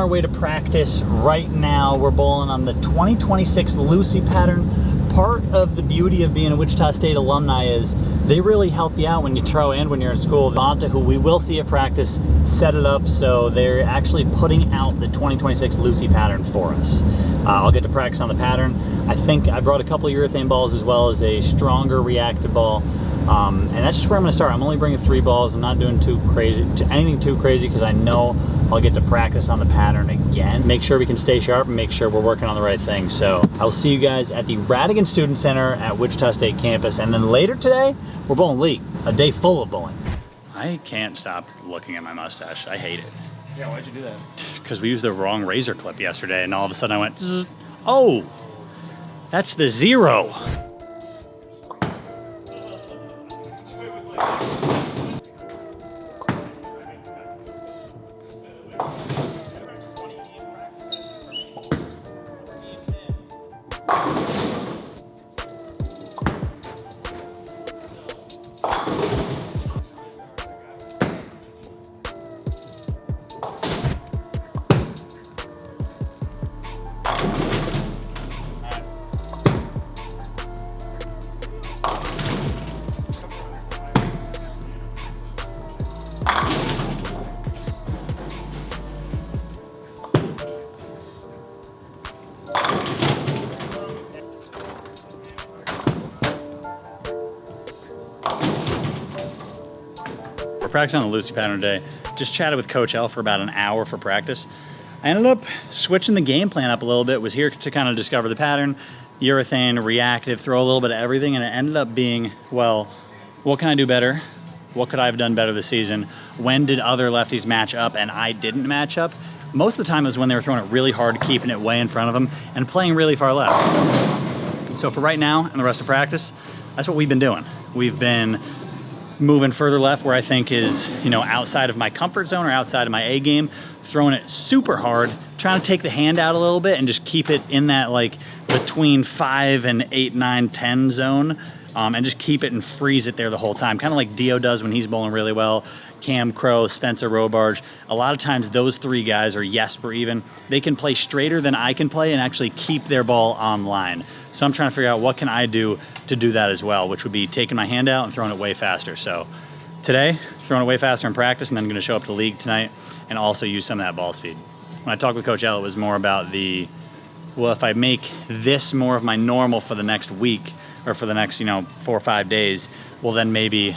our way to practice right now. We're bowling on the 2026 Lucy pattern. Part of the beauty of being a Wichita State alumni is they really help you out when you throw in when you're in school. Bonta, who we will see at practice, set it up so they're actually putting out the 2026 Lucy pattern for us. I'll get to practice on the pattern. I think I brought a couple of urethane balls as well as a stronger reactive ball. And that's just where I'm going to start. I'm only bringing 3 balls. I'm not doing anything too crazy because I know I'll get to practice on the pattern again. Make sure we can stay sharp and make sure we're working on the right thing. So I'll see you guys at the Radigan Student Center at Wichita State campus. And then later today, we're bowling league, a day full of bowling. I can't stop looking at my mustache. I hate it. Yeah, why'd you do that? Because we used the wrong razor clip yesterday and all of a sudden I went, zzz. Oh, that's the 0. We're practicing on the Lucy pattern today. Just chatted with Coach L for about an hour for practice. I ended up switching the game plan up a little bit, was here to kind of discover the pattern, urethane, reactive, throw a little bit of everything, and it ended up being, well, what can I do better? What could I have done better this season? When did other lefties match up and I didn't match up? Most of the time it was when they were throwing it really hard, keeping it way in front of them, and playing really far left. So for right now and the rest of practice, that's what we've been doing. We've been moving further left where I think is, outside of my comfort zone or outside of my A game, throwing it super hard, trying to take the hand out a little bit and just keep it in that like between 5 and 8, 9, 10 zone, and just keep it and freeze it there the whole time. Kind of like Dio does when he's bowling really well. Cam Crow, Spencer Robarge. A lot of times those 3 guys, or Jesper even, they can play straighter than I can play and actually keep their ball on line. So I'm trying to figure out what can I do to do that as well, which would be taking my hand out and throwing it way faster. So today, throwing it way faster in practice, and then I'm going to show up to league tonight and also use some of that ball speed. When I talked with Coach L, it was more about well, if I make this more of my normal for the next week or for the next, 4 or 5 days, well, then maybe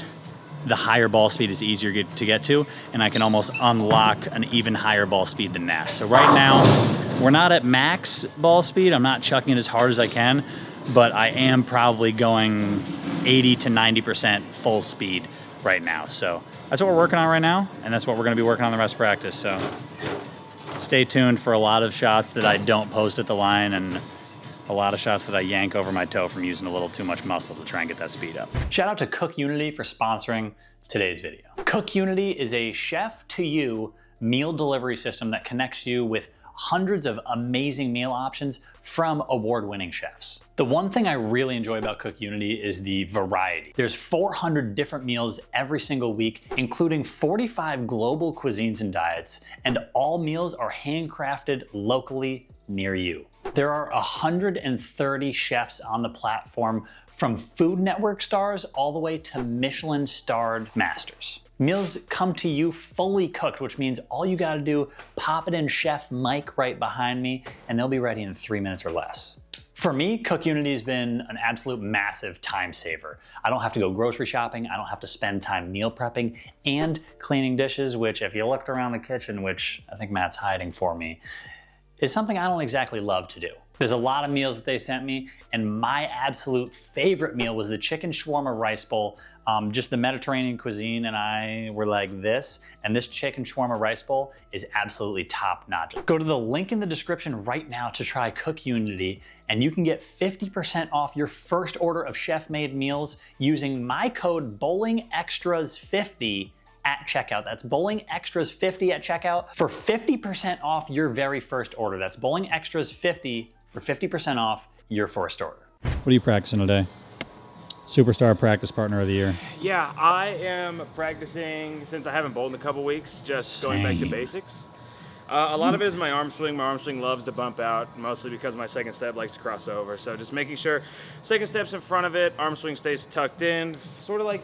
the higher ball speed is easier to get to, and I can almost unlock an even higher ball speed than that. So right now, we're not at max ball speed. I'm not chucking it as hard as I can, but I am probably going 80 to 90% full speed right now. So that's what we're working on right now, and that's what we're gonna be working on the rest of practice. So stay tuned for a lot of shots that I don't post at the line and a lot of shots that I yank over my toe from using a little too much muscle to try and get that speed up. Shout out to Cook Unity for sponsoring today's video. Cook Unity is a chef-to-you meal delivery system that connects you with hundreds of amazing meal options from award-winning chefs. The one thing I really enjoy about Cook Unity is the variety. There's 400 different meals every single week, including 45 global cuisines and diets, and all meals are handcrafted locally near you. There are 130 chefs on the platform, from Food Network stars all the way to Michelin-starred masters. Meals come to you fully cooked, which means all you gotta do, pop it in Chef Mike right behind me, and they'll be ready in 3 minutes or less. For me, Cook Unity's been an absolute massive time saver. I don't have to go grocery shopping, I don't have to spend time meal prepping and cleaning dishes, which if you looked around the kitchen, which I think Matt's hiding for me, is something I don't exactly love to do. There's a lot of meals that they sent me, and my absolute favorite meal was the chicken shawarma rice bowl. Just the Mediterranean cuisine and I were like this, and this chicken shawarma rice bowl is absolutely top notch. Go to the link in the description right now to try Cook Unity, and you can get 50% off your first order of chef-made meals using my code BowlingExtras50 at checkout. That's BowlingExtras50 at checkout for 50% off your very first order. That's BowlingExtras50 for 50% off your first order. What are you practicing today? Superstar Practice Partner of the Year. Yeah, I am practicing since I haven't bowled in a couple weeks, just going back to basics. A lot of it is my arm swing. My arm swing loves to bump out, mostly because my second step likes to cross over. So just making sure second step's in front of it, arm swing stays tucked in, sort of like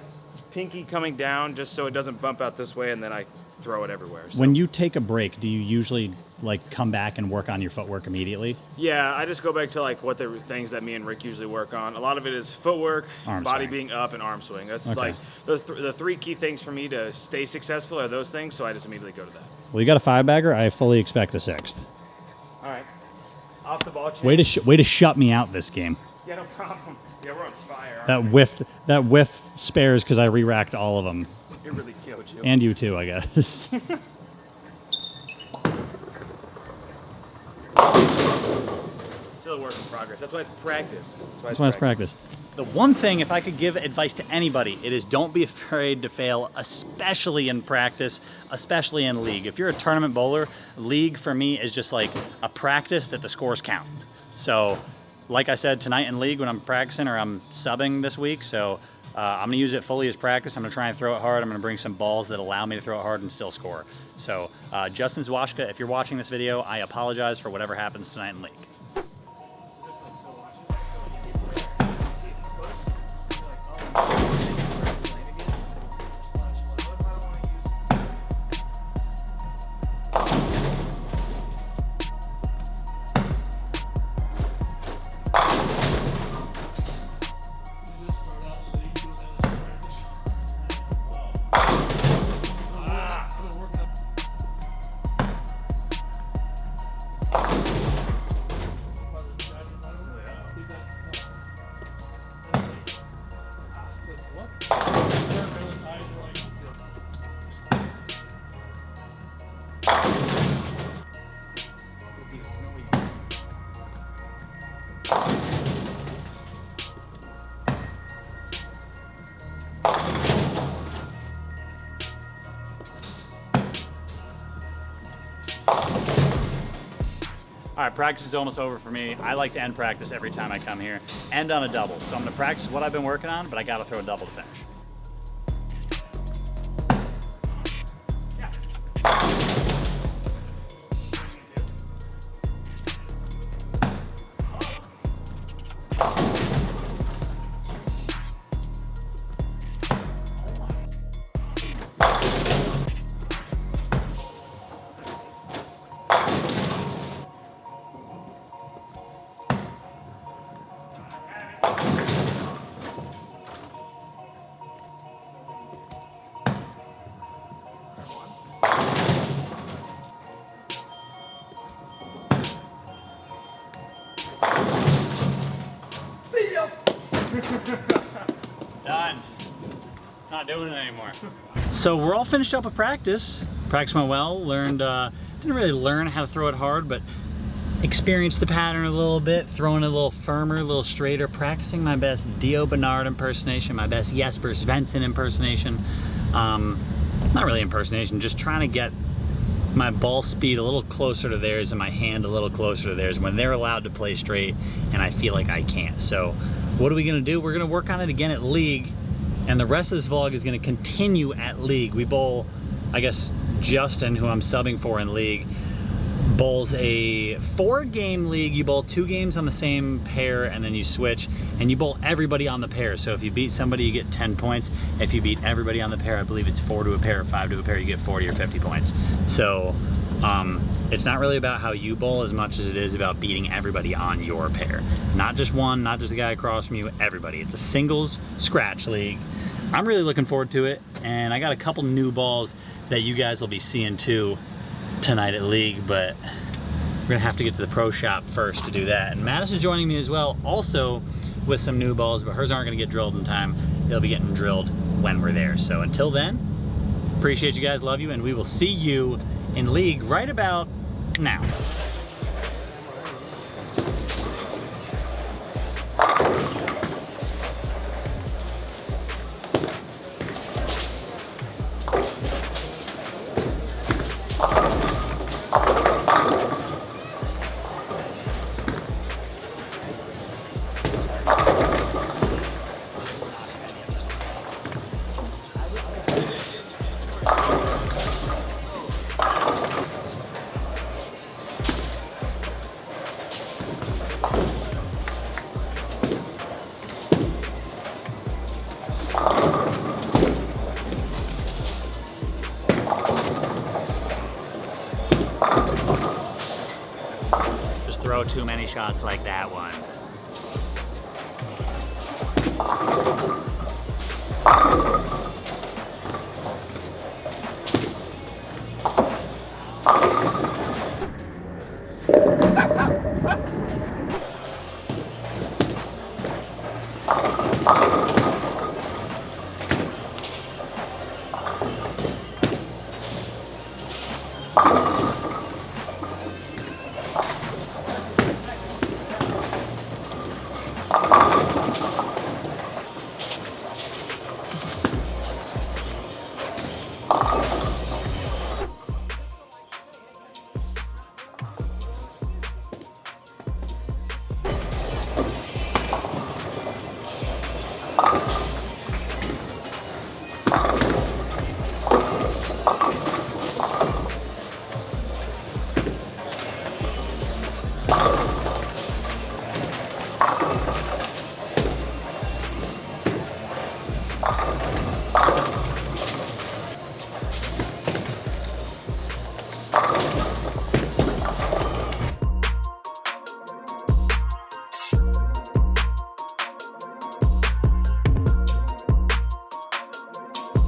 pinky coming down, just so it doesn't bump out this way, and then I throw it everywhere. So. When you take a break, do you usually like come back and work on your footwork immediately? Yeah, I just go back to like what the things that me and Rick usually work on. A lot of it is footwork, body being up, and arm swing. That's like the three key things for me to stay successful are those things, so I just immediately go to that. Well, you got a 5-bagger. I fully expect a 6th. All right. Off the ball. Way to shut me out this game. Yeah, no problem. Yeah, we're on fire. That whiff spares because I re-racked all of them. It really killed you. And you too, I guess. Still a work in progress. That's why it's practice. That's why it's practice. The one thing, if I could give advice to anybody, it is don't be afraid to fail, especially in practice, especially in league. If you're a tournament bowler, league for me is just like a practice that the scores count. So, like I said, tonight in league when I'm practicing, or I'm subbing this week, so I'm gonna use it fully as practice. I'm gonna try and throw it hard. I'm gonna bring some balls that allow me to throw it hard and still score. So, Justin Zwashka, if you're watching this video, I apologize for whatever happens tonight in league. All right, practice is almost over for me. I like to end practice every time I come here, end on a double. So I'm gonna practice what I've been working on, but I gotta throw a double to finish. Done. Not doing it anymore. So we're all finished up with practice. Practice went well. Learned, didn't really learn how to throw it hard, but experienced the pattern a little bit, throwing it a little firmer, a little straighter, practicing my best Dio Bernard impersonation, my best Jesper Svensson impersonation. Not really impersonation, just trying to get my ball speed a little closer to theirs and my hand a little closer to theirs when they're allowed to play straight and I feel like I can't. So what are we gonna do? We're gonna work on it again at league, and the rest of this vlog is gonna continue at league. We bowl, I guess Justin, who I'm subbing for in league, bowls a 4-game league. You bowl 2 games on the same pair and then you switch and you bowl everybody on the pair. So if you beat somebody, you get 10 points. If you beat everybody on the pair, I believe it's 4 to a pair or 5 to a pair, you get 40 or 50 points. So it's not really about how you bowl as much as it is about beating everybody on your pair. Not just one, not just the guy across from you, everybody. It's a singles scratch league. I'm really looking forward to it, and I got a couple new balls that you guys will be seeing too tonight at league, but we're gonna have to get to the pro shop first to do that. And Madison's joining me as well, also with some new balls, but hers aren't gonna get drilled in time. They'll be getting drilled when we're there. So until then, appreciate you guys, love you, and we will see you in league right about now. Just throw too many shots like that one.